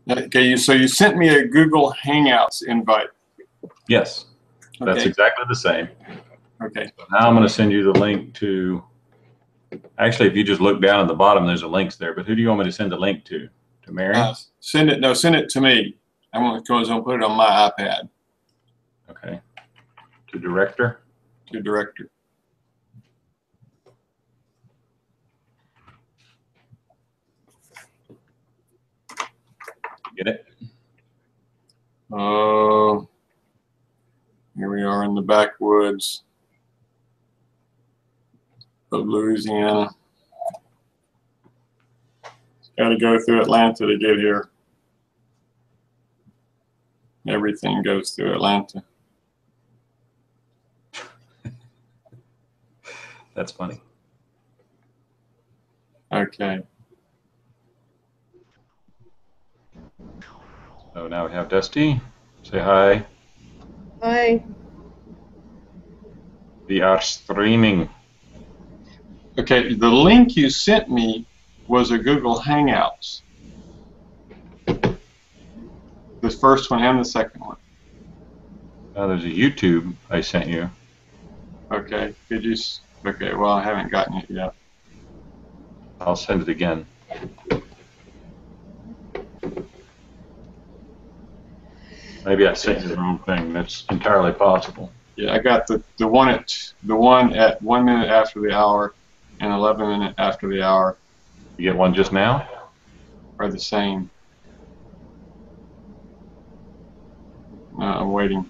Okay, so you sent me a Google Hangouts invite. Yes, that's Okay. exactly the same. Okay. Now I'm going to send you the link to, actually, if you just look down at the bottom, there's a links there, but who do you want me to send the link to? To Mary? Send it to me. I'm going to put it on my iPad. Okay. To director? To director. Get it? Oh, here we are in the backwoods of Louisiana. Got to go through Atlanta to get here. Everything goes through Atlanta. That's funny. Okay. So now we have Dusty. Say hi. Hi. We are streaming. Okay, the link you sent me was a Google Hangouts. The first one and the second one. Now there's a YouTube I sent you. Okay, okay, well, I haven't gotten it yet. I'll send it again. Maybe I sent you the wrong thing. That's entirely possible. Yeah, I got the one at 1 minute after the hour and 11 minutes after the hour. You get one just now? Are the same. I'm waiting.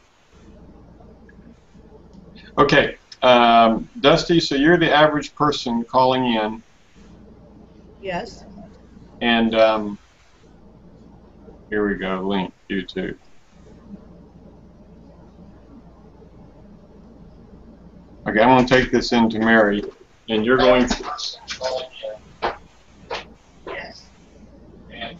Okay, Dusty, so you're the average person calling in. Yes. And here we go, link, YouTube. Okay, I'm going to take this into Mary, and you're going to call in. Yes. And,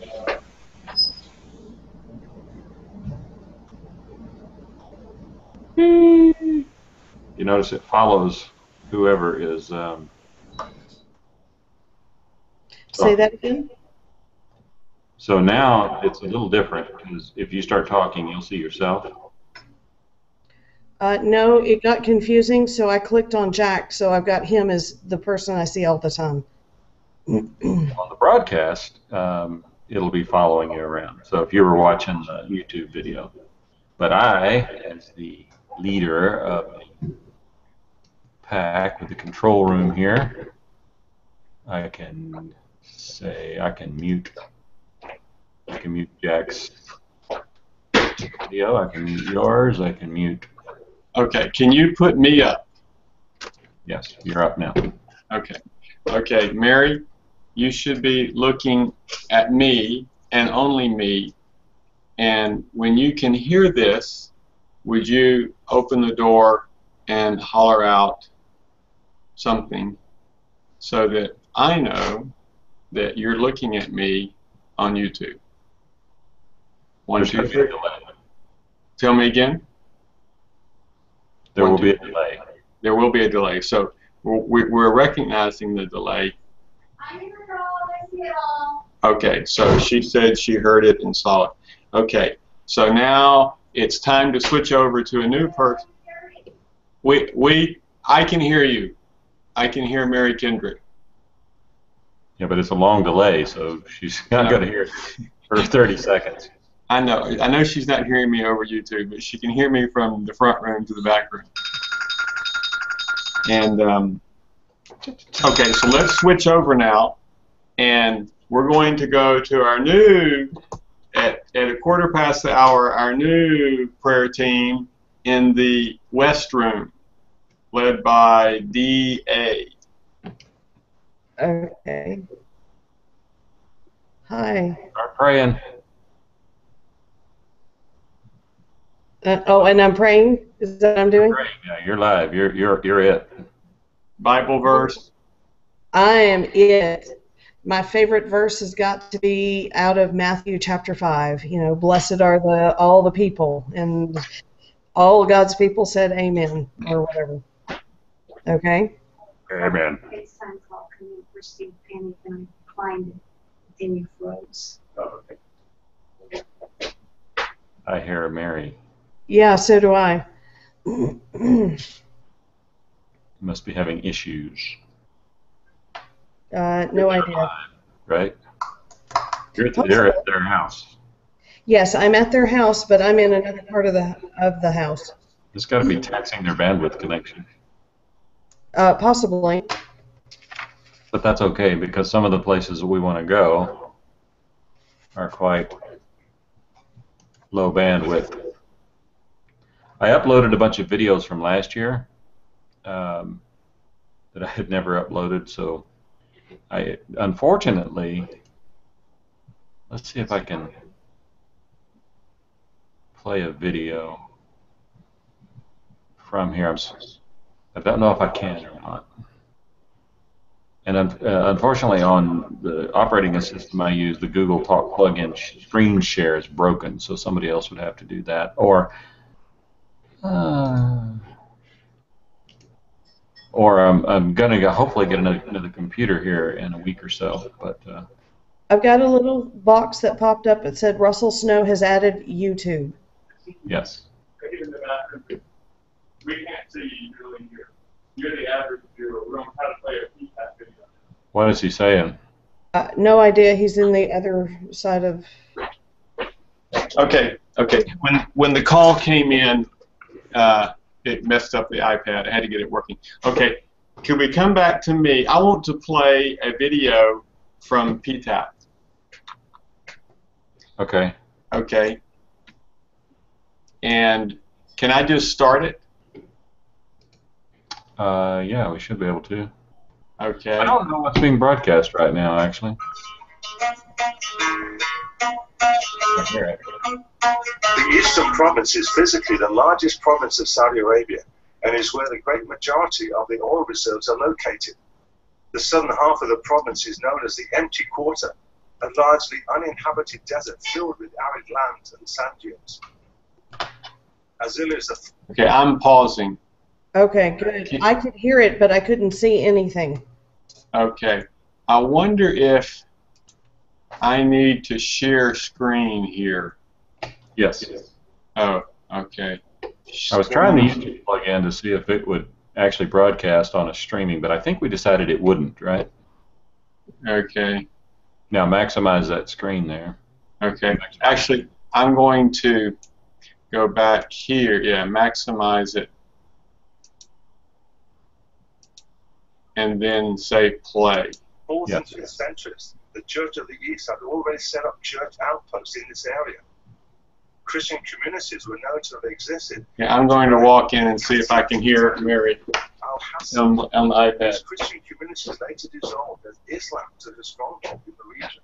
You notice it follows whoever is. Say that again. So now it's a little different because if you start talking, you'll see yourself. No, it got confusing, so I clicked on Jack, so I've got him as the person I see all the time. On the broadcast, it'll be following you around. So if you were watching the YouTube video, but I, as the leader of the pack with the control room here, I can mute Jack's video. I can mute yours. I can mute. okay, can you put me up? Yes, you're up now. Okay. Okay, Mary, you should be looking at me and only me. And when you can hear this, would you open the door and holler out something so that I know that you're looking at me on YouTube? One, two, three. Tell me again. There will be a delay. There will be a delay. So we're recognizing the delay. I'm in control. I see it all. Okay, so she said she heard it and saw it. Okay, so now it's time to switch over to a new person. I can hear you. I can hear Mary Kendrick. Yeah, but it's a long delay, so she's not going to hear it for 30 seconds. I know she's not hearing me over YouTube, but she can hear me from the front room to the back room. And okay, so let's switch over now, and we're going to go to our new, at a quarter past the hour, our new prayer team in the West Room, led by D.A. Okay. Hi. Start praying. Oh, and I'm praying? Is that what I'm doing? Yeah, you're live. You're it. Bible verse. I am it. My favorite verse has got to be out of Matthew chapter 5. You know, blessed are all the people, and all God's people said amen, or whatever. Okay? Amen. FaceTime call coming for Steve Penny, and I find it, and you froze. Oh, okay. I hear Mary. Yeah, so do I. You must be having issues. No idea. Right? You're Possible. at their house. Yes, I'm at their house, but I'm in another part of the house. It's got to be taxing their bandwidth connection. Possibly. But that's okay because some of the places we want to go are quite low bandwidth. I uploaded a bunch of videos from last year that I had never uploaded, so I unfortunately, let's see if I can play a video from here. I don't know if I can or not. And unfortunately, on the operating system I use, the Google Talk plugin screen share is broken, so somebody else would have to do that. Or I'm going to hopefully get another computer here in a week or so. But I've got a little box that popped up that said Russell Snow has added YouTube. yes. We can't see you really here. You're the average viewer. We don't know how to play a keypad video. What is he saying? No idea. He's in the other side of. Okay. When the call came in, it messed up the iPad. I had to get it working. Okay. Could we come back to me? I want to play a video from PTAP. Okay. Okay. And can I just start it? Yeah, we should be able to. Okay. I don't know what's being broadcast right now, actually. I hear it. The Eastern Province is physically the largest province of Saudi Arabia and is where the great majority of the oil reserves are located. The southern half of the province is known as the Empty Quarter, a largely uninhabited desert filled with arid land and sand dunes. Azil is the... Okay, I'm pausing. Okay, good. I could hear it, but I couldn't see anything. Okay. I wonder if I need to share screen here. Yes. Oh, okay. I was trying the YouTube plug-in to see if it would actually broadcast on a streaming, but I think we decided it wouldn't, right? Okay. Now maximize that screen there. Okay. Actually, I'm going to go back here. Yeah, maximize it. And then say play. Fourth Yeah. and fifth centuries, the Church of the East had already set up church outposts in this area. Christian communities were known to have existed. Yeah, I'm going to walk in and see if I can hear Mary on the iPad. These Christian communities later dissolved as Islam took a stronghold in the region.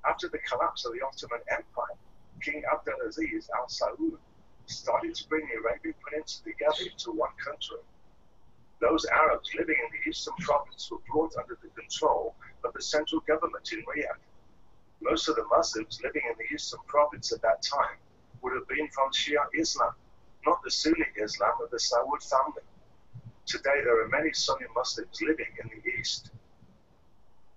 After the collapse of the Ottoman Empire, King Abdulaziz al Saud started to bring the Arabian Peninsula together into one country. Those Arabs living in the Eastern Province were brought under the control of the central government in Riyadh. Most of the Muslims living in the Eastern Province at that time would have been from Shia Islam, not the Sunni Islam of the Saud family. Today there are many Sunni Muslims living in the East.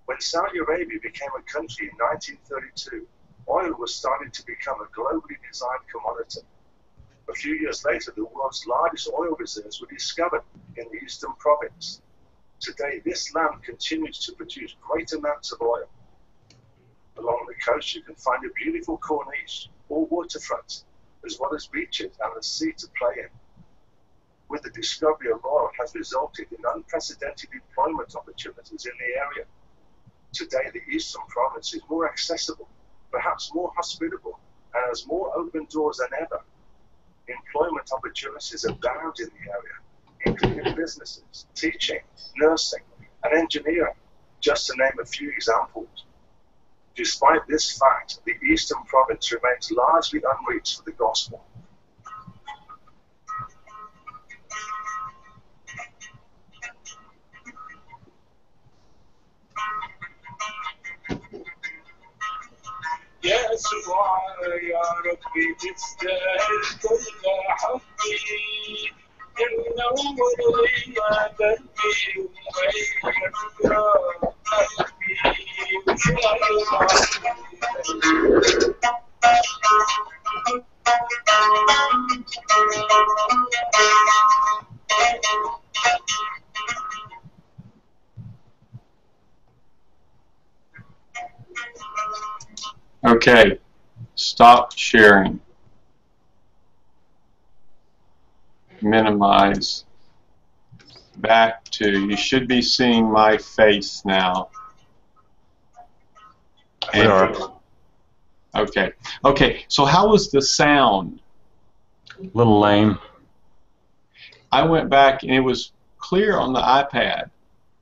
When Saudi Arabia became a country in 1932, oil was starting to become a globally desired commodity. A few years later, the world's largest oil reserves were discovered in the Eastern Province. Today, this land continues to produce great amounts of oil. Along the coast, you can find a beautiful corniche or waterfront, as well as beaches and the sea to play in. With the discovery of oil has resulted in unprecedented employment opportunities in the area. Today, the Eastern Province is more accessible, perhaps more hospitable, and has more open doors than ever. Employment opportunities abound in the area, including businesses, teaching, nursing, and engineering, just to name a few examples. Despite this fact, the Eastern Province remains largely unreached for the gospel. يا سبحان يا ربي تستاهل كل حقي النور لي دربي وغير قلبي Okay, stop sharing. Minimize. Back to, you should be seeing my face now. We are. Okay. Okay, so how was the sound? A little lame. I went back and it was clear on the iPad.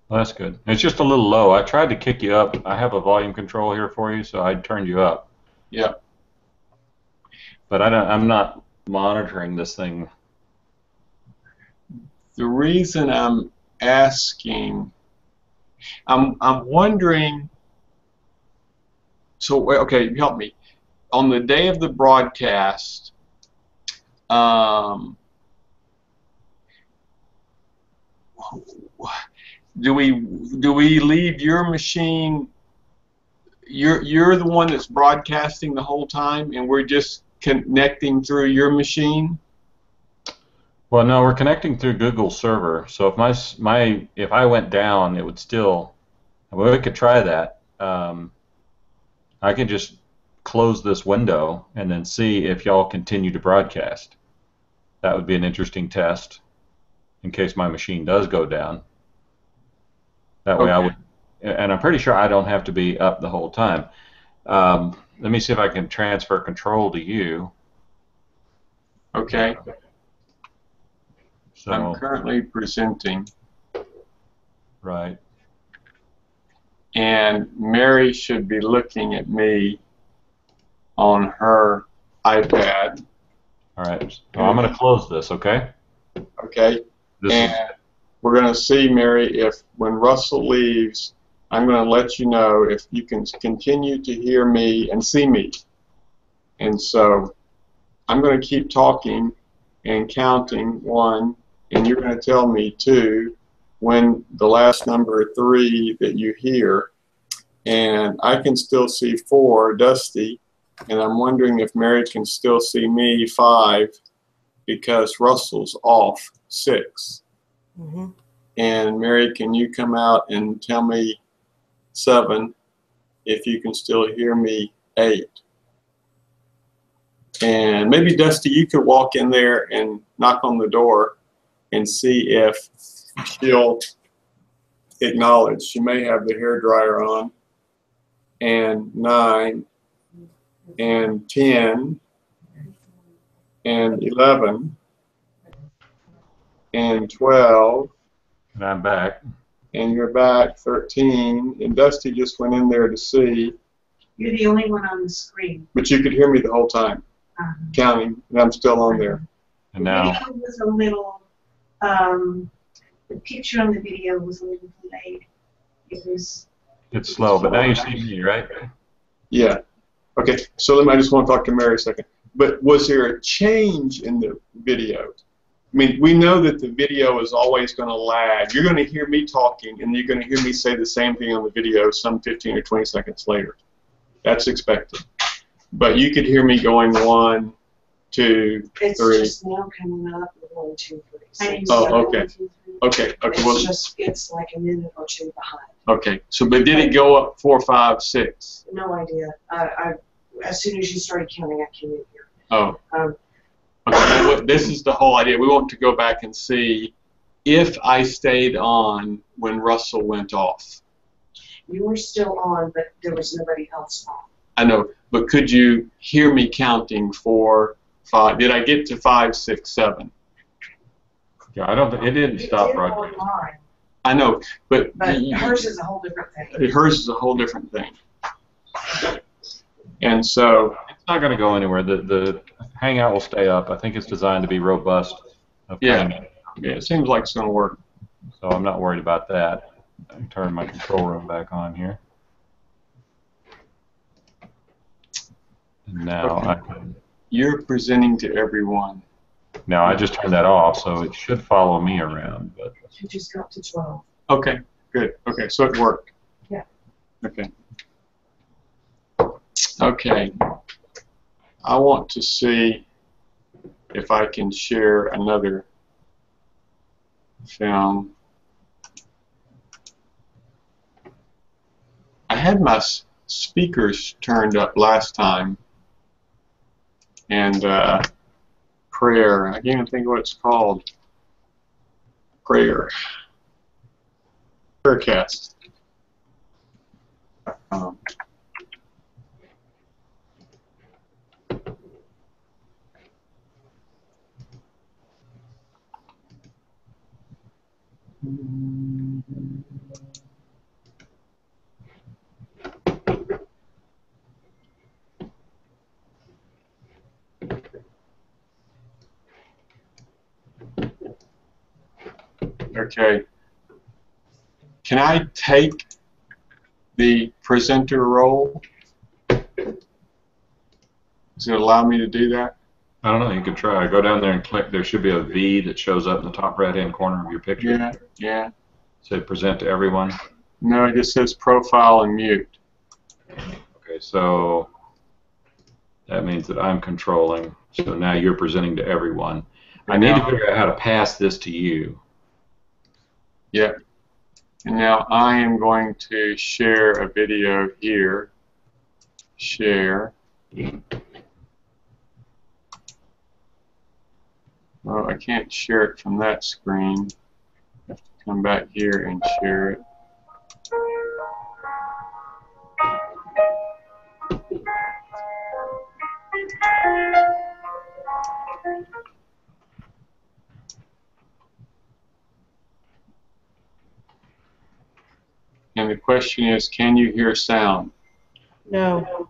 Well, that's good. It's just a little low. I tried to kick you up. I have a volume control here for you, so I turned you up. Yeah. But I'm not monitoring this thing. The reason I'm asking, I'm wondering, so, okay, help me. On the day of the broadcast, do we leave your machine? You're the one that's broadcasting the whole time, and we're just connecting through your machine. Well, no, we're connecting through Google server. So if I went down, it would still. Well, we could try that. I can just close this window and then see if y'all continue to broadcast. That would be an interesting test in case my machine does go down. That way I would, and I'm pretty sure I don't have to be up the whole time. Let me see if I can transfer control to you. Okay. So, I'm currently presenting. right. And Mary should be looking at me on her iPad. All right. Well, I'm going to close this, okay? Okay. And we're going to see, Mary, if when Russell leaves, I'm going to let you know if you can continue to hear me and see me. And so I'm going to keep talking and counting 1, and you're going to tell me 2 when the last number 3 that you hear. And I can still see 4, Dusty, and I'm wondering if Mary can still see me 5 because Russell's off 6. Mm-hmm. And Mary, can you come out and tell me 7 if you can still hear me 8? And maybe Dusty, you could walk in there and knock on the door and see if she'll acknowledge. She may have the hairdryer on. And 9 and 10 and 11 and 12. And I'm back. And you're back, 13. And Dusty just went in there to see. You're the only one on the screen. But you could hear me the whole time, counting, and I'm still on there. And now. The video was a little, the picture on the video was a little delayed. It's slow, but now you see me, right? Yeah. Okay, so I just want to talk to Mary a second. But was there a change in the video? I mean, we know that the video is always going to lag. You're going to hear me talking, and you're going to hear me say the same thing on the video some 15 or 20 seconds later. That's expected. But you could hear me going 1, 2, 3. It's just now coming up with 1, 2, 3. Oh, okay. Okay. Okay. Well, It's like a minute or 2 behind. Okay. So, but did it go up 4, 5, 6? No idea. As soon as you started counting, I came in here. Oh. Okay. Well, this is the whole idea. We want to go back and see if I stayed on when Russell went off. You were still on, but there was nobody else on. I know, but could you hear me counting 4, 5? Did I get to 5, 6, 7? Yeah, I don't. It didn't stop broadcasting. I know, but hers is a whole different thing. Hers is a whole different thing. And so it's not going to go anywhere. The Hangout will stay up. I think it's designed to be robust. Yeah. Yeah, it seems like it's going to work. So I'm not worried about that. I can turn my control room back on here. And now I can. You're presenting to everyone. Now I just turned that off, so it should follow me around. But You just got to 12. Okay, good. Okay, so it worked. Yeah. Okay. Okay. I want to see if I can share another film. I had my speakers turned up last time, and prayer. I can't even think of what it's called. Prayercast. Okay. Can I take the presenter role? Does it allow me to do that? I don't know. You could try. Go down there and click. There should be a V that shows up in the top right-hand corner of your picture. Yeah, yeah. Say present to everyone. No, it just says profile and mute. Okay, so that means that I'm controlling. So now you're presenting to everyone. I need to figure out how to pass this to you. Yep. And now I am going to share a video here. Share. Well, I can't share it from that screen. I have to come back here and share it. And the question is, can you hear sound? No.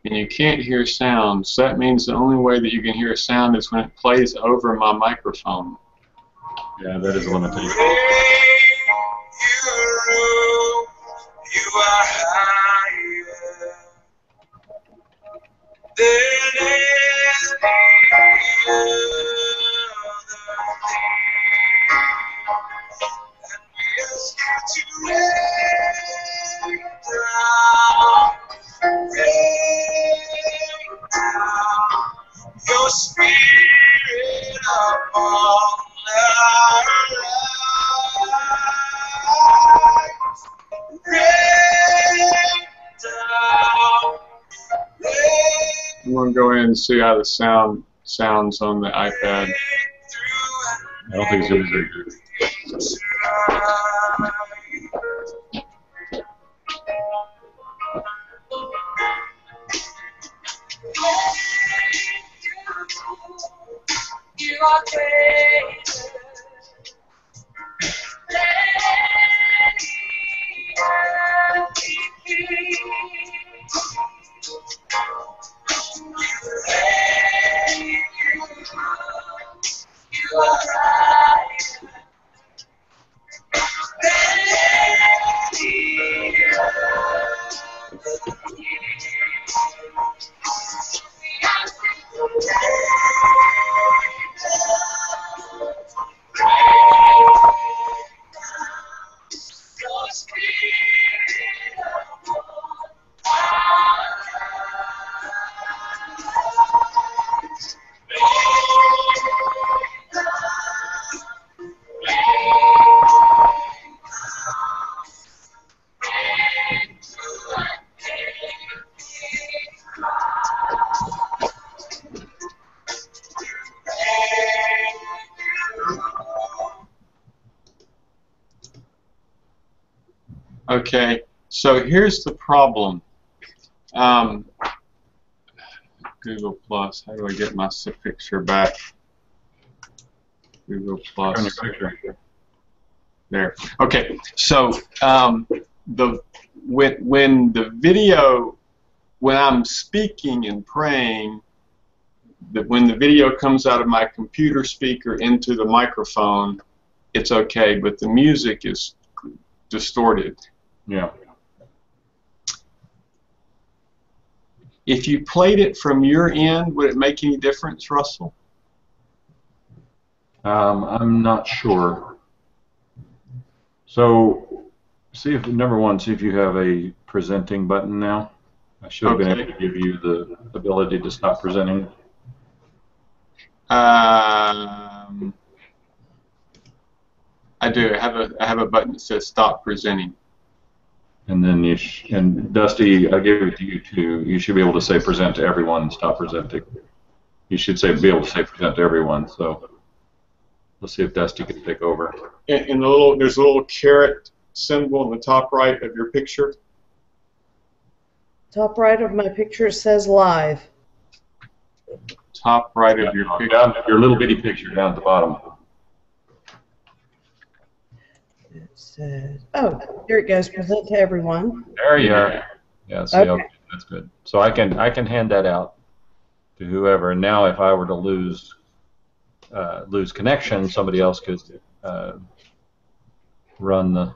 And you can't hear sound, so that means the only way that you can hear sound is when it plays over my microphone. Yeah, that is a limitation. You are higher than any your spirit upon our lives. Rain down, I'm going to go in and see how the sound sounds on the iPad. I don't think it's going to be very good. You are greater than you are higher than any Okay, so here's the problem. Google Plus, how do I get my picture back? Google Plus. On your picture. There. Okay, so when the video, when I'm speaking and praying, when the video comes out of my computer speaker into the microphone, it's okay, but the music is distorted. Yeah. If you played it from your end, would it make any difference, Russell? I'm not sure. So, see if number one, see if you have a presenting button now. I should have been able to give you the ability to stop presenting. I do. I have a button that says Stop Presenting. And then and Dusty, I give it to you too. You should be able to say present to everyone and stop presenting. You should be able to say present to everyone. So let's see if Dusty can take over. And there's a little caret symbol in the top right of your picture. Top right of my picture says live. Top right of your picture. Down, your little bitty picture down at the bottom. It says, oh, here it goes. Present to everyone. There you are. Yeah, see, okay, that's good. So I can hand that out to whoever. And now, if I were to lose connection, somebody else could run the.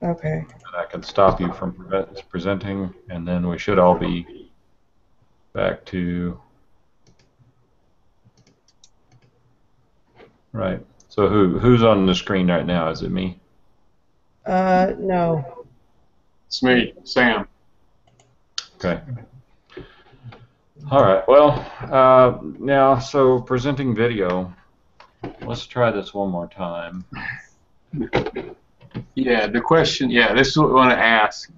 Okay. And I can stop you from presenting, and then we should all be back to. Right. So who's on the screen right now? Is it me? No. It's me, Sam. Okay. All right. Well, now, so presenting video. Let's try this one more time. Yeah, the question, this is what we want to ask,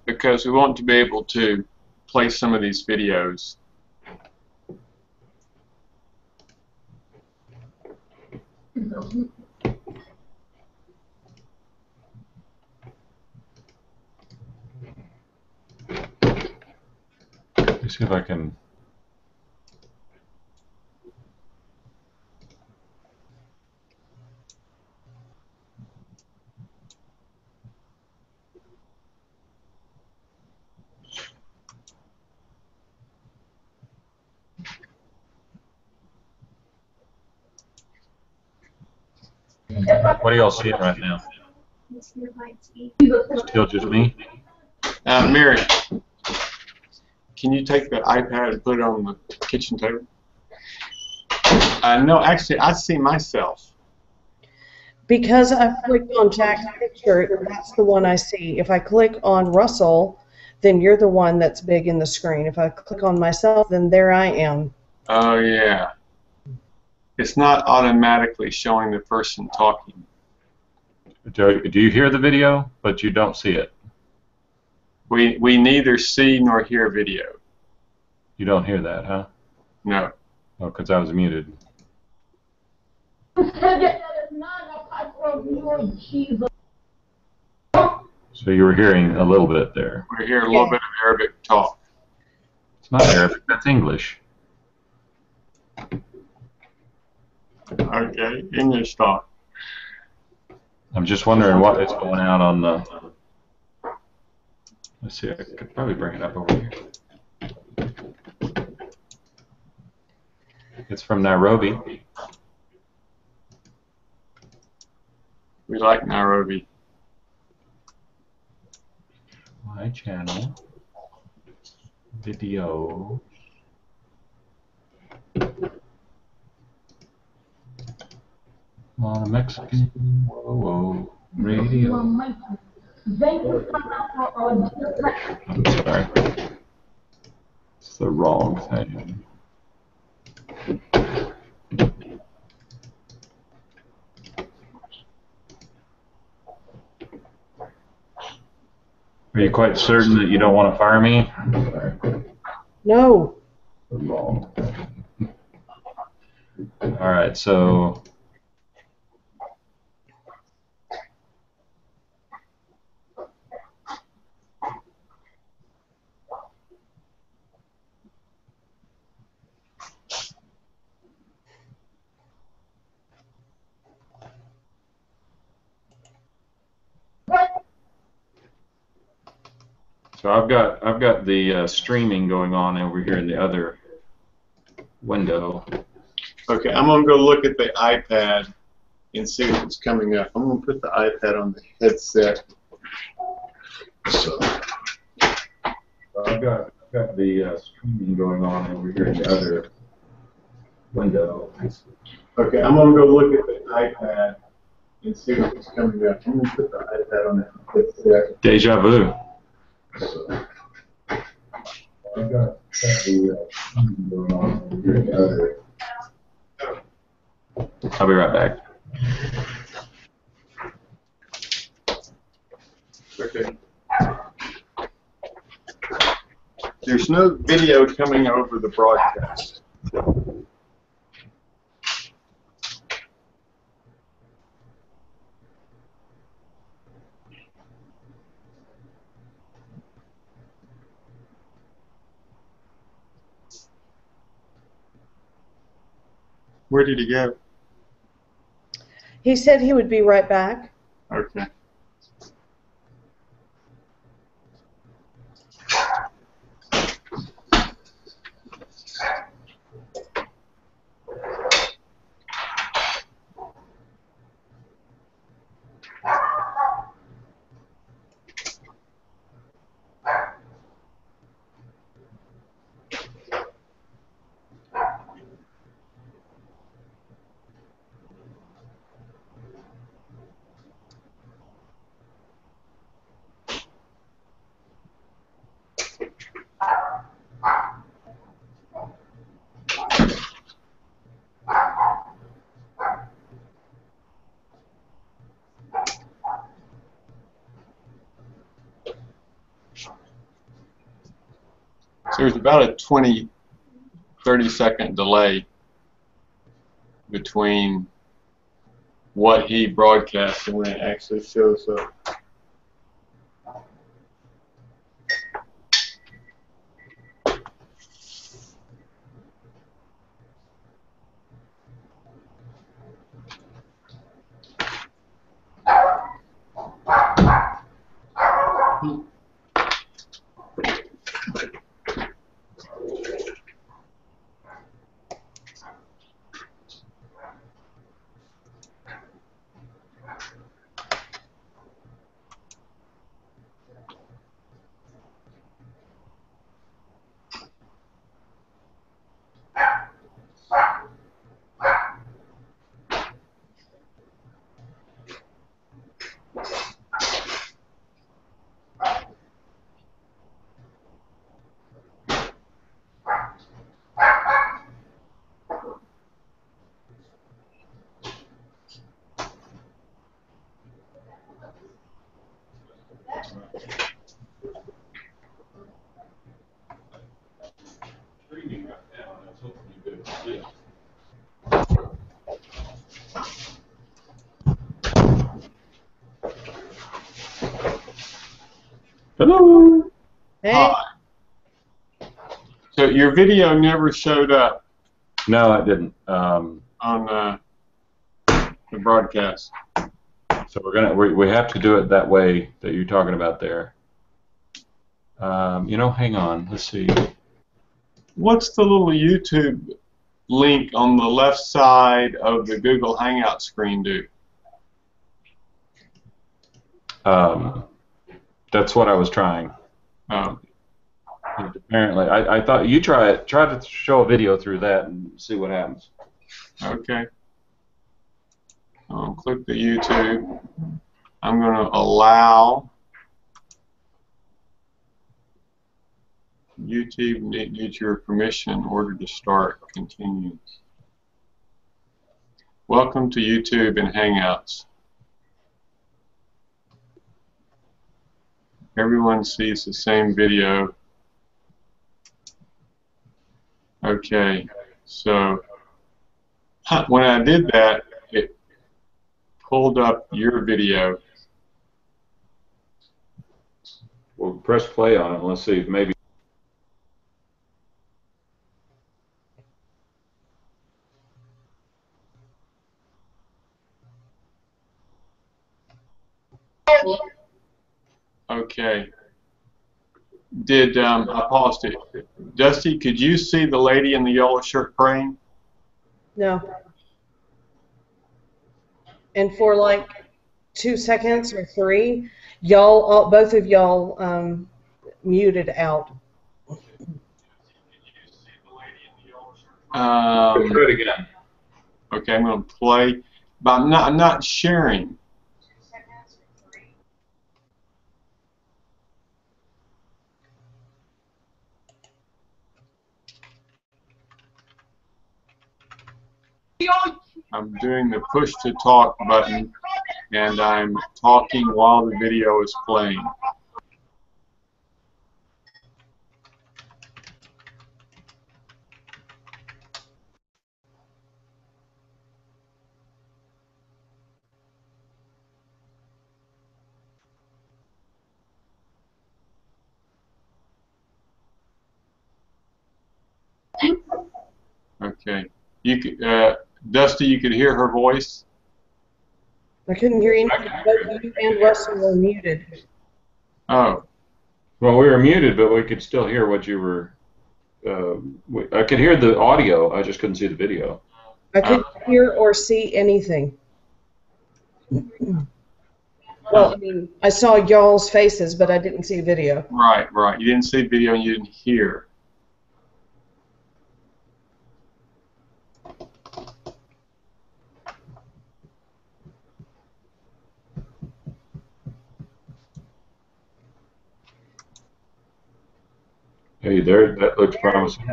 because we want to be able to play some of these videos. Let me see if I can. What are y'all seeing right now? Still just me? Mary, can you take the iPad and put it on the kitchen table? No, actually, I see myself. Because I clicked on Jack's picture, that's the one I see. If I click on Russell, then you're the one that's big in the screen. If I click on myself, then there I am. Oh, yeah. It's not automatically showing the person talking. Do you hear the video, but you don't see it? We neither see nor hear video. You don't hear that, huh? No. Oh, because I was muted. So you were hearing a little bit there. We hear a little bit of Arabic talk. It's not Arabic, that's English. Okay, English talk. I'm just wondering what is going out on the. Let's see, I could probably bring it up over here. It's from Nairobi. We like Nairobi. My channel. Video. On a Mexican. Whoa. Radio. I'm sorry. It's the wrong thing. Are you quite certain that you don't want to fire me? No. Wrong. All right, so. So I've got the streaming going on over here in the other window. Okay, I'm gonna go look at the iPad and see what's coming up. I'm gonna put the iPad on the headset. So I've got the streaming going on over here in the other window. Okay, I'm gonna go look at the iPad and see what's coming up. I'm gonna put the iPad on the headset. Deja vu. So I've got the streaming going on over here in the other. I'll be right back. Okay. There's no video coming over the broadcast. Where did he go? He said he would be right back. Okay. So there's about a 20, 30-second delay between what he broadcasts and when it actually shows up. Hello. Hey. Hi. So your video never showed up No, it didn't. on the broadcast. So we have to do it that way that you're talking about there. Hang on. Let's see. What's the little YouTube link on the left side of the Google Hangout screen do? That's what I was trying. Oh, Apparently, I thought you try it. Try to show a video through that and see what happens. okay. Click the YouTube. I'm going to allow. YouTube needs your permission in order to start. Continue. Welcome to YouTube and Hangouts. Everyone sees the same video. Okay, so when I did that, it pulled up your video. We'll press play on it and let's see if maybe. Okay. I paused it. Dusty, could you see the lady in the yellow shirt praying? No. And for like 2 seconds or 3, y'all, both of y'all, muted out. Try it again. Okay, I'm going to play, but I'm not sharing. I'm doing the push to talk button, and I'm talking while the video is playing. Okay. Dusty, you could hear her voice? I couldn't hear anything. Both you and Russell were muted. Oh. Well, we were muted, but we could still hear what you were. I could hear the audio. I just couldn't see the video. I couldn't hear or see anything. Well, I mean, I saw y'all's faces, but I didn't see video. Right. You didn't see video and you didn't hear. Hey, there. That looks promising.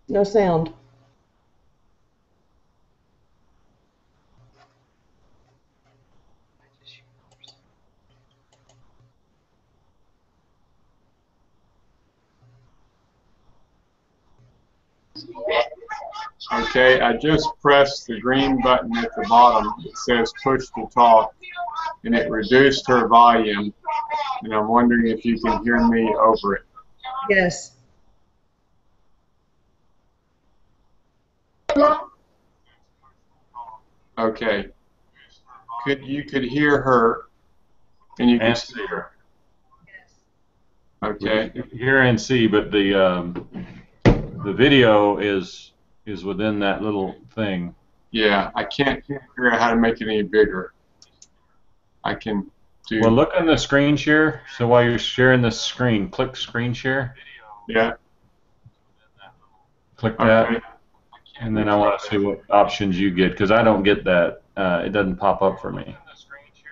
No sound. Okay, I just pressed the green button at the bottom. It says push to talk, and it reduced her volume, and I'm wondering if you can hear me over it. Yes. Okay. You could hear her, and you could see her. Okay. Hear and see, but the video is within that little thing. Yeah, I can't figure out how to make it any bigger. I can do. Well, look on the screen share. So while you're sharing the screen, click screen share. Yeah. Click that, okay. And then I want to see what options you get, because I don't get that. It doesn't pop up for me.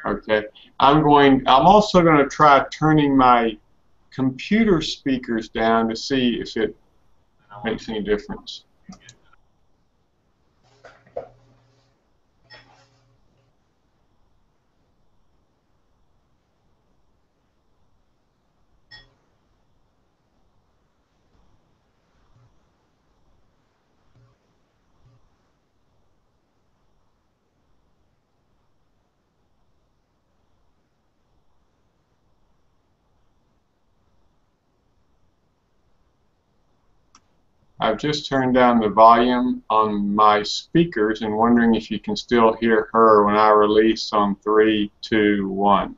Okay. I'm also going to try turning my computer speakers down to see if it makes any difference. I've just turned down the volume on my speakers and wondering if you can still hear her when I release on 3, 2, 1.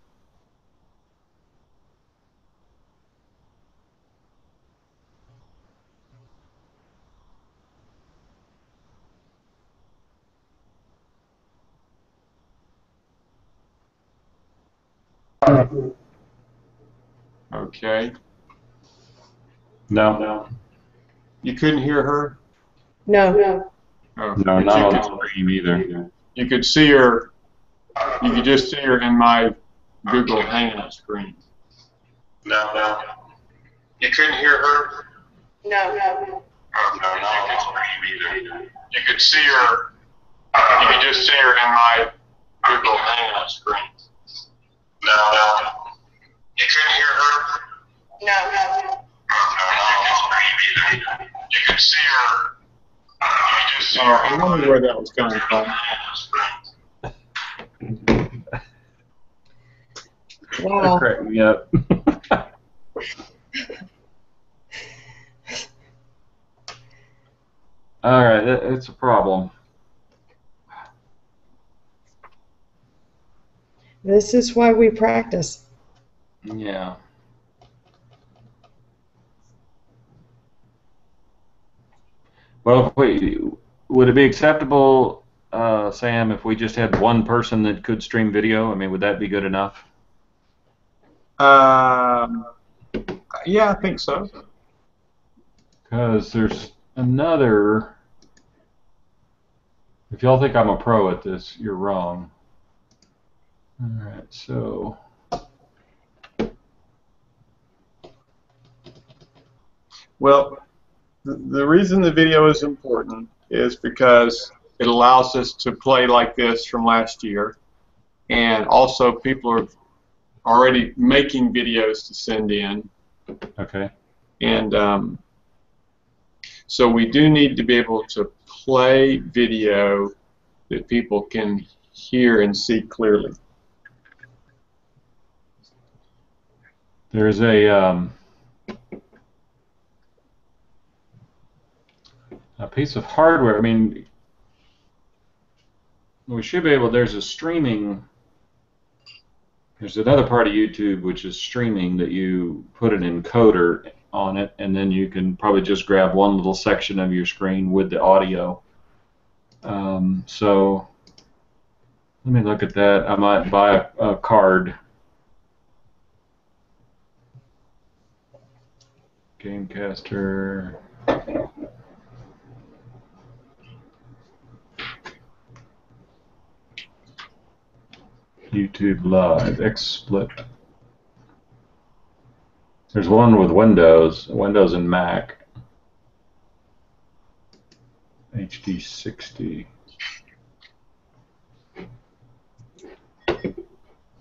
Okay. No. You couldn't hear her? No. Oh, No, not on the screen either. You could see her. You could just see her in my Google Hangout screen. No. You couldn't hear her? No. Oh, no, not on the screen either. You could see her. You could just see her in my Google Hangout screen. No. You couldn't hear her? No. Oh, no, not on the screen either. You could see her. You could just see her. I wonder where that was coming from. Wow. Crack me up. All right, it's a problem. This is why we practice. Yeah. Well, would it be acceptable, Sam, if we just had one person that could stream video? I mean, would that be good enough? Yeah, I think so. Because there's another. If y'all think I'm a pro at this, you're wrong. All right, so. Well, The reason the video is important is because it allows us to play like this from last year, and also people are already making videos to send in. Okay. And so we do need to be able to play video that people can hear and see clearly. There's a piece of hardware. I mean, we should be able. There's a streaming. There's another part of YouTube which is streaming that you put an encoder on it, and then you can probably just grab one little section of your screen with the audio. So let me look at that. I might buy a card. Gamecaster. YouTube Live, XSplit. There's one with Windows and Mac. HD60.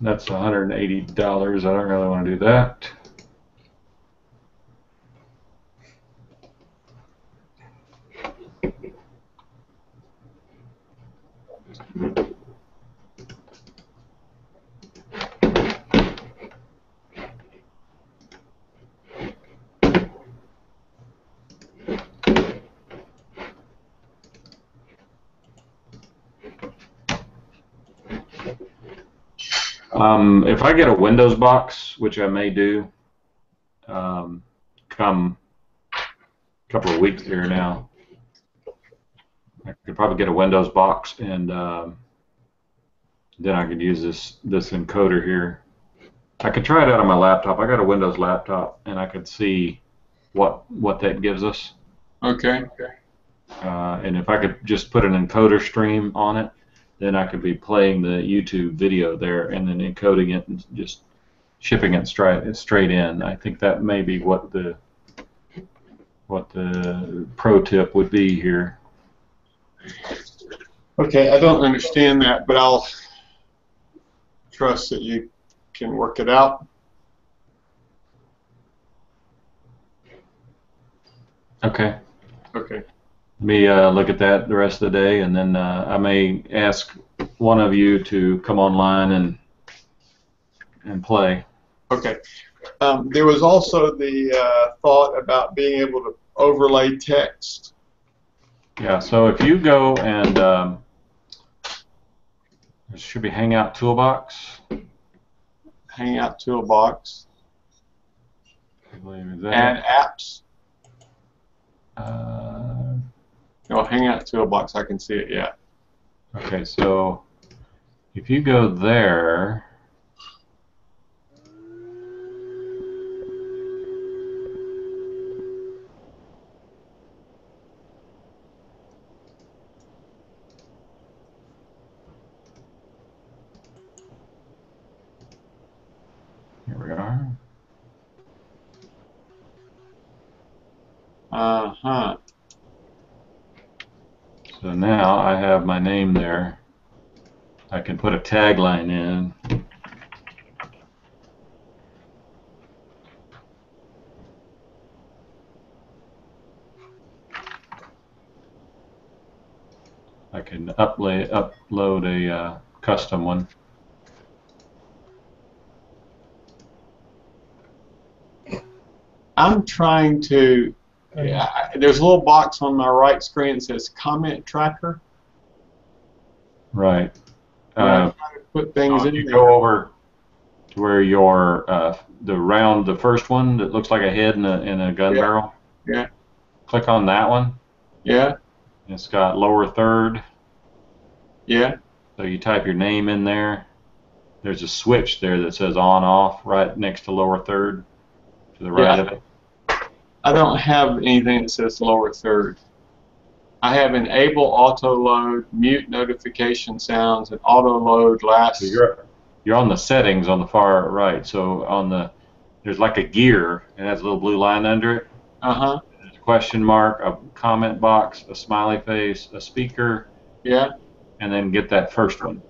That's $180. I don't really want to do that. If I get a Windows box, which I may do, come a couple of weeks here now, I could probably get a Windows box, and then I could use this encoder here. I could try it out on my laptop. I got a Windows laptop, and I could see what that gives us. Okay. And if I could just put an encoder stream on it, then I could be playing the YouTube video there and then encoding it and just shipping it straight in. I think that may be what the pro tip would be here. Okay, I don't understand that, but I'll trust that you can work it out. Okay. Okay. Let me look at that the rest of the day, and then I may ask one of you to come online and play. Okay. There was also the thought about being able to overlay text. Yeah, so if you go and there should be Hangout Toolbox. Hangout Toolbox. I believe is that Add apps. it? No, Hangout Toolbox, I can see it, yeah. Okay, so if you go there, here we are. Uh-huh. So now I have my name there. I can put a tagline in. I can upload a custom one. I'm trying to, there's a little box on my right screen that says comment tracker. Right. When I try to put things So in you there. go over to where your the first one that looks like a head in a gun barrel. Yeah. Click on that one. Yeah. It's got lower third. Yeah. So you type your name in there. There's a switch there that says on off right next to lower third to the right of it. I don't have anything that says lower third. I have enable auto load, mute notification sounds, and auto load last. So you're on the settings on the far right. So on there's like a gear and it has a little blue line under it. Uh-huh. Just question mark, a comment box, a smiley face, a speaker, Yeah. and then get that first one.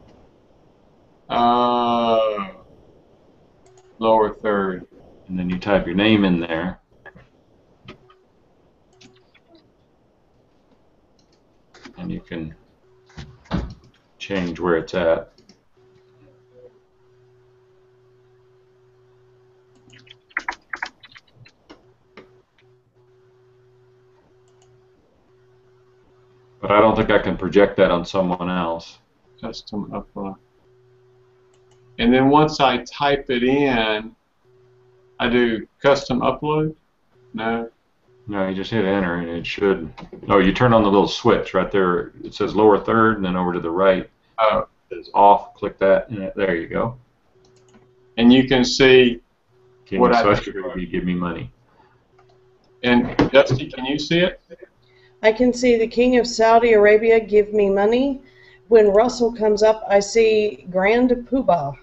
Lower third. And then you type your name in there. And you can change where it's at. But I don't think I can project that on someone else. Custom upload. And then once I type it in, I do custom upload? No. No, you just hit enter and it should. Oh, you turn on the little switch right there. It says lower third and then over to the right. Oh. It's off. Click that and there you go. And you can see King of Saudi Arabia, give me money. And Dusty, can you see it? I can see the King of Saudi Arabia give me money. When Russell comes up, I see Grand Poobah.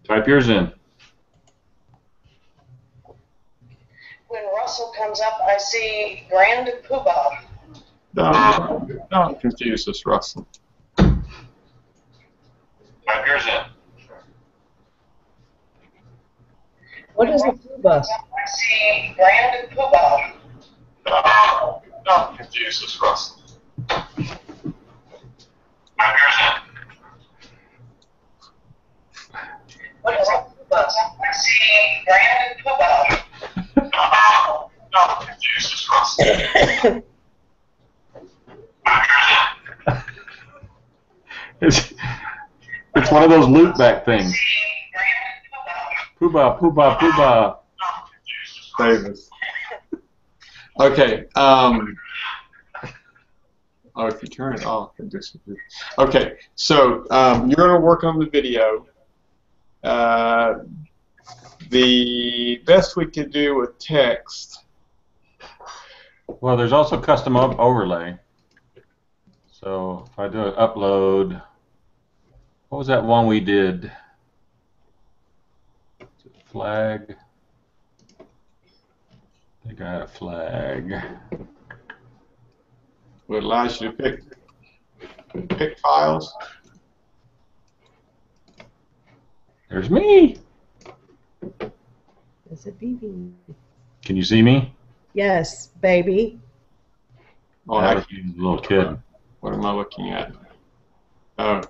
Type yours in. When Russell comes up, I see Grand Poobah. Don't confuse us, Russell. Type yours in. What is a Poobah? I see Grand Poobah. Don't confuse us, Russell. Type yours in. What is a Poobah? I see Grand Poobah. Don't confuse us, Russell. It's one of those loop back things. Poobah, poobah, poobah. Davis. Okay. Oh, if you turn it off, it disappears. Okay. So you're going to work on the video. The best we could do with text. Well, there's also custom overlay. So if I do an upload, what was that one we did? Is it flag? I think I had a flag. It allows you to pick files. There's me. Is it BB? Can you see me? Yes, baby. Oh, I was a little kid. What am I looking at? Oh.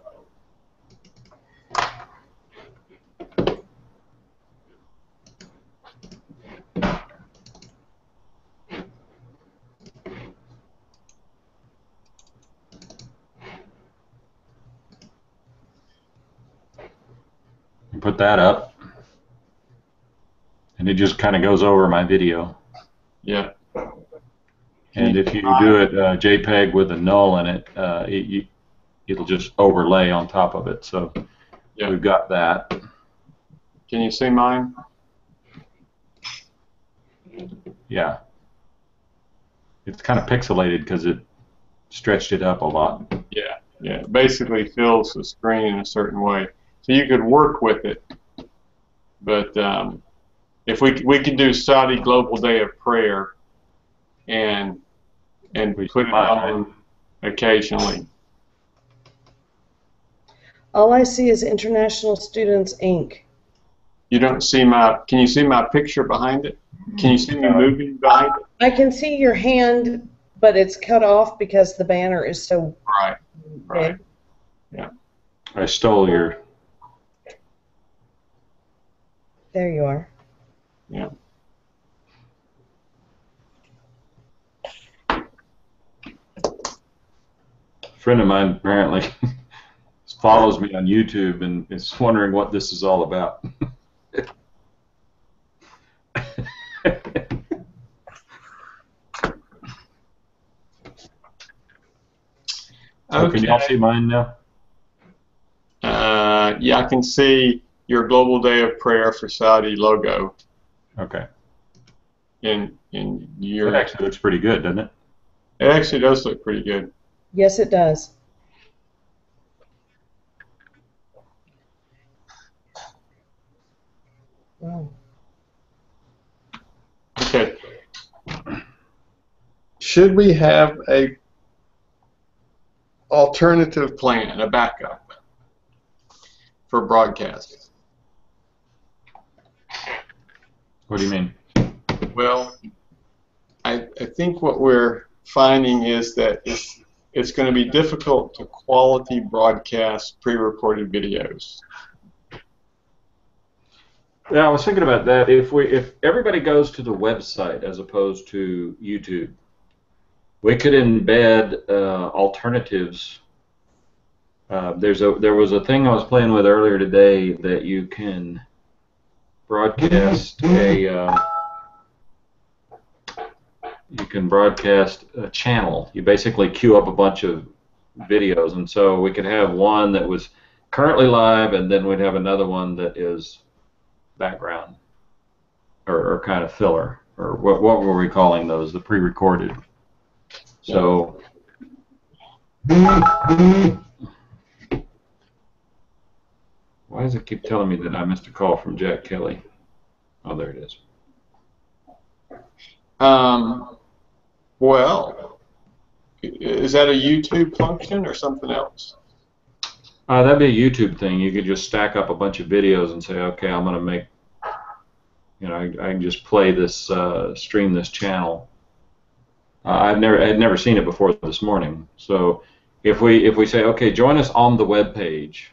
And put that up. And it just kind of goes over my video. Yeah. And if you do it JPEG with a null in it, it'll just overlay on top of it. So yeah. We've got that. Can you see mine? Yeah. It's kind of pixelated because it stretched it up a lot. Yeah. Yeah. It basically fills the screen in a certain way. So you could work with it. But if we could do Saudi Global Day of Prayer and put it on occasionally. All I see is International Students, Inc. You don't see my, can you see my picture behind it? Can you see me moving behind it? I can see your hand, but it's cut off because the banner is so Right. Right. big. Yeah. I stole your... There you are. Yeah. A friend of mine apparently follows me on YouTube and is wondering what this is all about. So can y'all see mine now? Yeah, I can see your Global Day of Prayer for Saudi logo. Okay. In your. It actually looks pretty good, doesn't it? It actually does look pretty good. Yes, it does. Oh. Okay. Should we have a alternative plan, a backup for broadcasting? What do you mean? Well, I think what we're finding is that it's going to be difficult to quality broadcast pre-recorded videos. Yeah, I was thinking about that. If everybody goes to the website as opposed to YouTube, we could embed alternatives. There was a thing I was playing with earlier today that you can broadcast a channel. You basically queue up a bunch of videos, and so we could have one that was currently live, and then we'd have another one that is background or kind of filler, or what were we calling those? The pre-recorded. So why does it keep telling me that I missed a call from Jack Kelly? Oh, there it is. Well, is that a YouTube function or something else? That'd be a YouTube thing. You could just stack up a bunch of videos and say, okay, I'm going to make, I can just play this, stream this channel. I had never seen it before this morning. So if we say, okay, join us on the web page,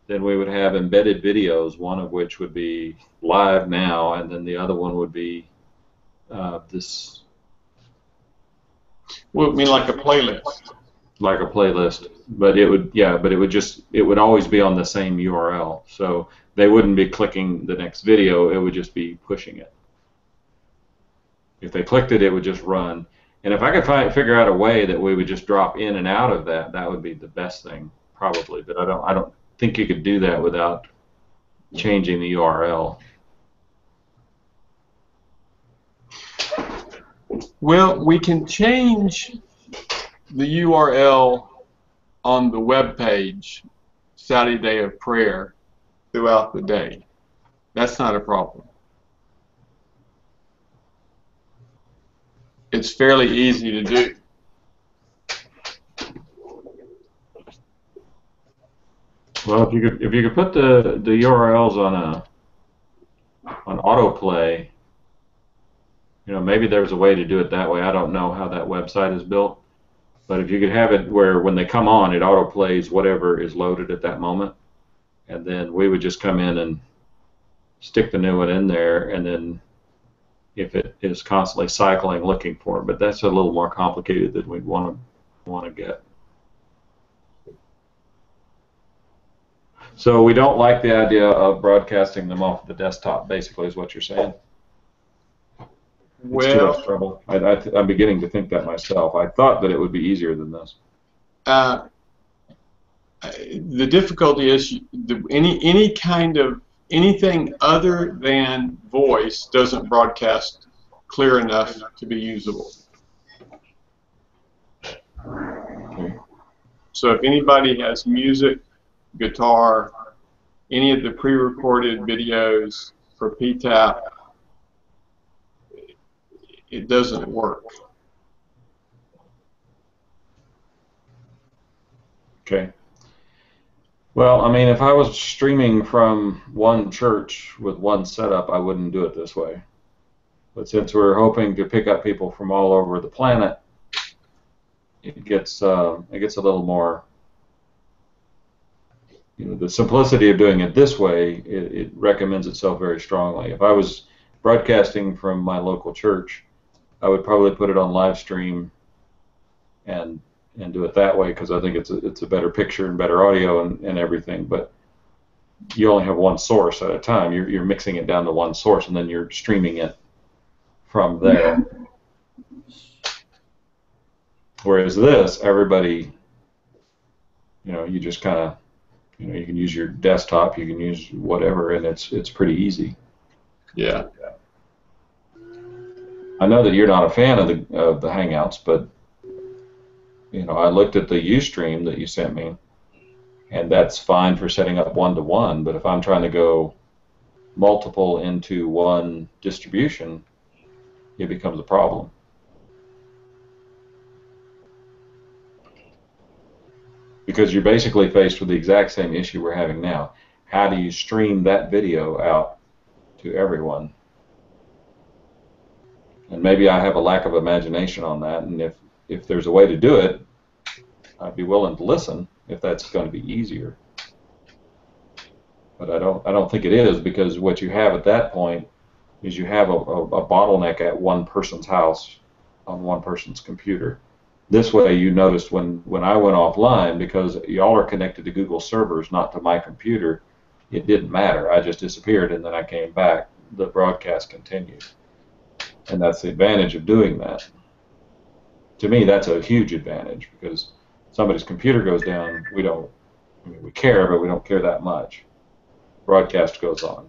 then we would have embedded videos, one of which would be live now, and then the other one would be this. Well, I mean like a playlist. Like a playlist, but it would always be on the same URL. So they wouldn't be clicking the next video, it would just be pushing it. If they clicked it, it would just run. And if I could figure out a way that we would just drop in and out of that, that would be the best thing, probably. But I don't think you could do that without changing the URL. Well, we can change the URL on the web page, Saturday Day of Prayer, throughout the day. That's not a problem. It's fairly easy to do. Well, if you could put the URLs on autoplay, maybe there's a way to do it that way. I don't know how that website is built, but if you could have it where when they come on, it autoplays whatever is loaded at that moment, and then we would just come in and stick the new one in there, and then if it is constantly cycling looking for it, but that's a little more complicated than we'd want to get. So we don't like the idea of broadcasting them off the desktop, basically, is what you're saying. It's too much trouble. I'm beginning to think that myself. I thought that it would be easier than this. The difficulty is any kind of anything other than voice doesn't broadcast clear enough to be usable. Okay. So if anybody has music, guitar, any of the pre-recorded videos for PTAP, it doesn't work. Okay. Well, I mean, if I was streaming from one church with one setup, I wouldn't do it this way. But since we're hoping to pick up people from all over the planet, it gets a little more. The simplicity of doing it this way, it recommends itself very strongly. If I was broadcasting from my local church, I would probably put it on live stream and do it that way, because I think it's a better picture and better audio and everything. But you only have one source at a time. You're mixing it down to one source, and then you're streaming it from there. Whereas this, everybody, you just kind of, you can use your desktop, you can use whatever, and it's pretty easy. Yeah. I know that you're not a fan of the Hangouts, but I looked at the Ustream that you sent me, and that's fine for setting up one-to-one. But if I'm trying to go multiple into one distribution, it becomes a problem. Because you're basically faced with the exact same issue we're having now. How do you stream that video out to everyone? And maybe I have a lack of imagination on that, and if there's a way to do it, I'd be willing to listen if that's going to be easier. But I don't think it is, because what you have at that point is you have a bottleneck at one person's house on one person's computer. This way, you noticed when I went offline, because y'all are connected to Google servers, not to my computer, it didn't matter. I just disappeared, and then I came back. The broadcast continued. And that's the advantage of doing that. To me, that's a huge advantage, because somebody's computer goes down, we care, but we don't care that much. Broadcast goes on.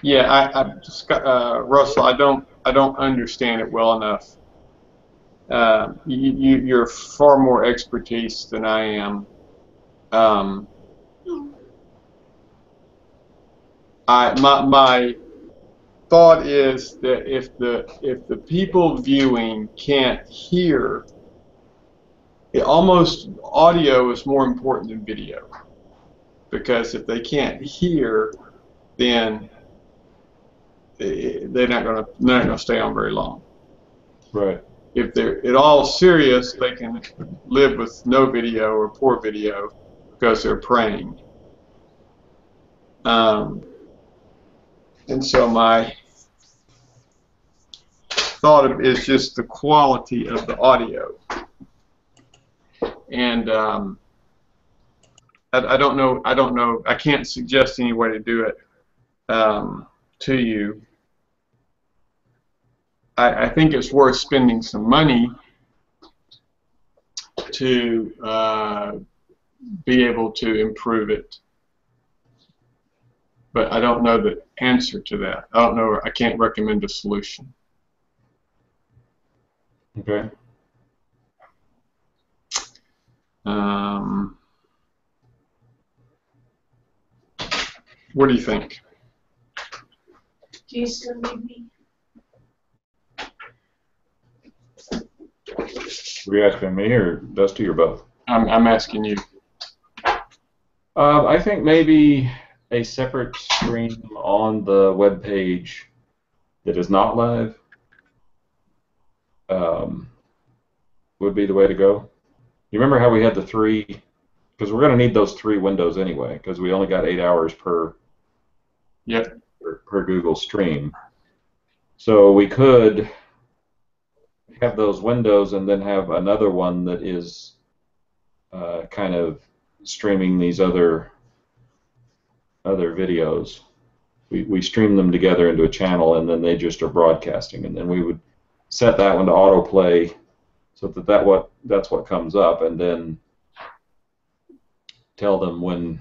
Yeah, I just got, Russell, I don't understand it well enough. You're far more expertise than I am. My thought is that if the people viewing can't hear, audio is more important than video, because if they can't hear, then they're not gonna stay on very long. Right. If they're at all serious, they can live with no video or poor video because they're praying. And so my thought is just the quality of the audio. And I don't know. I can't suggest any way to do it to you. I think it's worth spending some money to be able to improve it. But I don't know the answer to that. I don't know. I can't recommend a solution. Okay. What do you think? Do you still need me? Are you asking me or Dusty or both? I'm asking you. I think maybe a separate stream on the web page that is not live would be the way to go. You remember how we had the three? Because we're going to need those three windows anyway, because we only got 8 hours per Google stream. So we could have those windows and then have another one that is kind of streaming these other videos. We stream them together into a channel, and then they just are broadcasting, and then we would set that one to autoplay so that's what comes up, and then tell them when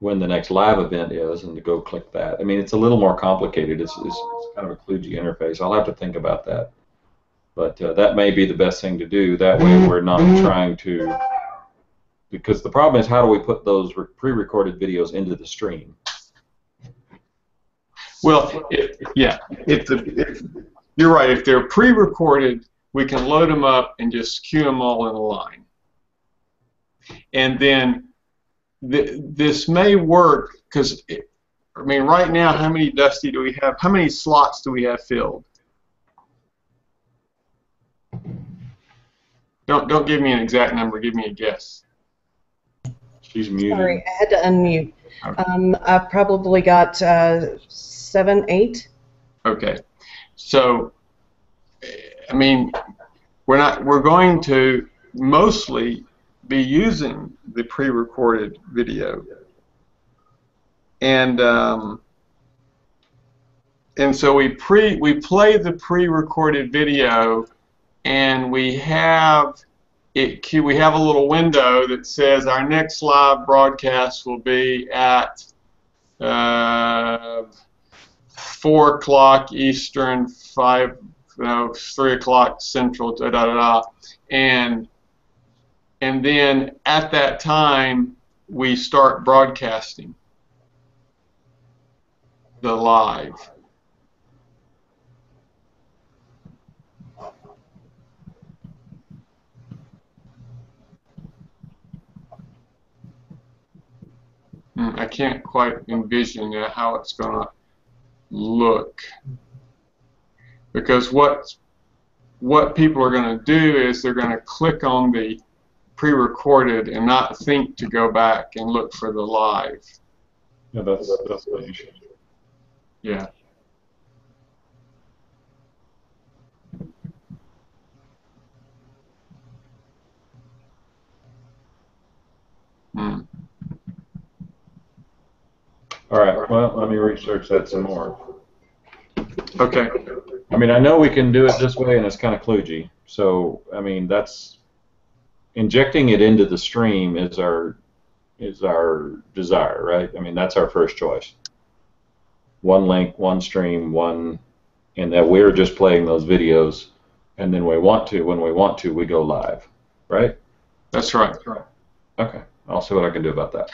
the next live event is, and to go click that. I mean, it's a little more complicated. It's kind of a kludgy interface. I'll have to think about that. But that may be the best thing to do. That way we're not trying to... Because the problem is, how do we put those pre-recorded videos into the stream? Well, you're right. If they're pre-recorded, we can load them up and just queue them all in a line. And then this may work, because, I mean, right now, how many, Dusty, do we have? How many slots do we have filled? Don't give me an exact number. Give me a guess. She's muted. Sorry, I had to unmute. Okay. I've probably got 7, 8. Okay. So, I mean, we're going to mostly be using the pre-recorded video, and so we play the pre-recorded video, and we have a little window that says our next live broadcast will be at 4 o'clock Eastern, 3 o'clock Central, da da da da, and then at that time we start broadcasting the live. I can't quite envision how it's going to look, because what people are going to do is they're going to click on the pre-recorded and not think to go back and look for the live. Yeah, that's the issue. Yeah. All right, well, let me research that some more. Okay. I mean, I know we can do it this way, and it's kind of kludgy. So, I mean, that's injecting it into the stream is our desire, right? I mean, that's our first choice. One link, one stream, one, and that we're just playing those videos, and then when we want to, we go live, right? That's right. Okay, I'll see what I can do about that.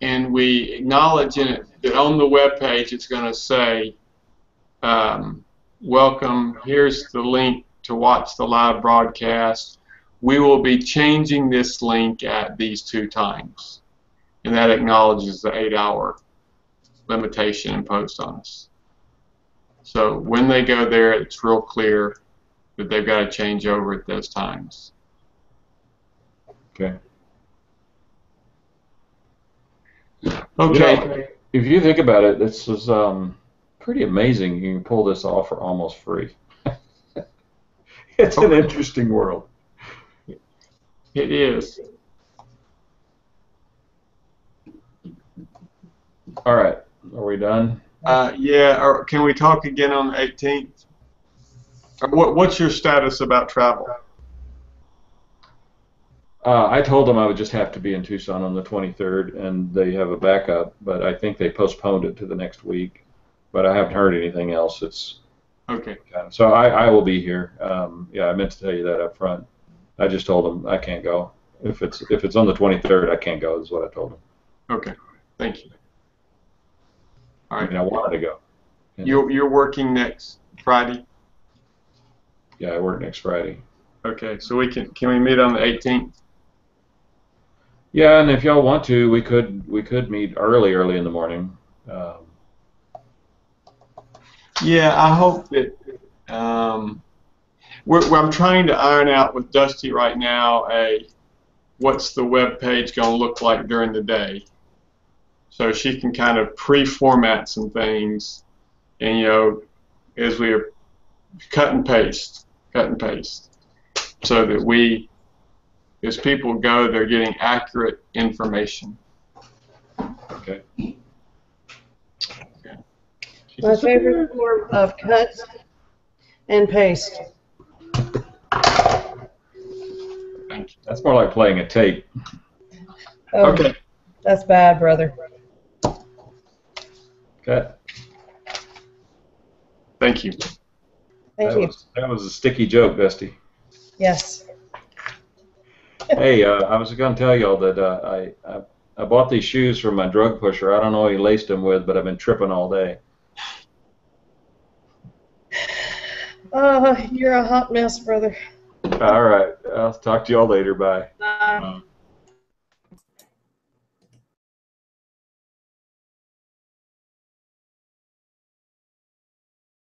And we acknowledge in it that on the web page it's going to say, welcome, here's the link to watch the live broadcast. We will be changing this link at these 2 times. And that acknowledges the 8-hour limitation imposed on us. So when they go there, it's real clear that they've got to change over at those times. Okay. Okay. You know, if you think about it, this is pretty amazing. You can pull this off for almost free. It's an interesting world. It is. All right, are we done? Yeah, or can we talk again on the 18th? What's your status about travel? I told them I would just have to be in Tucson on the 23rd, and they have a backup, but I think they postponed it to the next week. But I haven't heard anything else. It's okay. So I will be here. Yeah, I meant to tell you that up front. I just told them I can't go. If it's on the 23rd, I can't go. Is what I told them. Okay, thank you. All right. I mean, I wanted to go. You're working next Friday? Yeah, I work next Friday. Okay, so can we meet on the 18th? Yeah, and if y'all want to, we could meet early in the morning. Yeah, I hope that I'm trying to iron out with Dusty right now what's the web page going to look like during the day, so she can kind of pre-format some things, and as we are cut and paste, so that as people go, they're getting accurate information. Okay. My favorite form of cut and paste. Thank you. That's more like playing a tape. Oh, Okay. that's bad, brother. Okay. Thank you. Thank you. That was a sticky joke, Dusty. Yes. Hey, I was going to tell y'all that I bought these shoes from my drug pusher. I don't know what he laced them with, but I've been tripping all day. You're a hot mess, brother. All right. I'll talk to y'all later. Bye. Bye.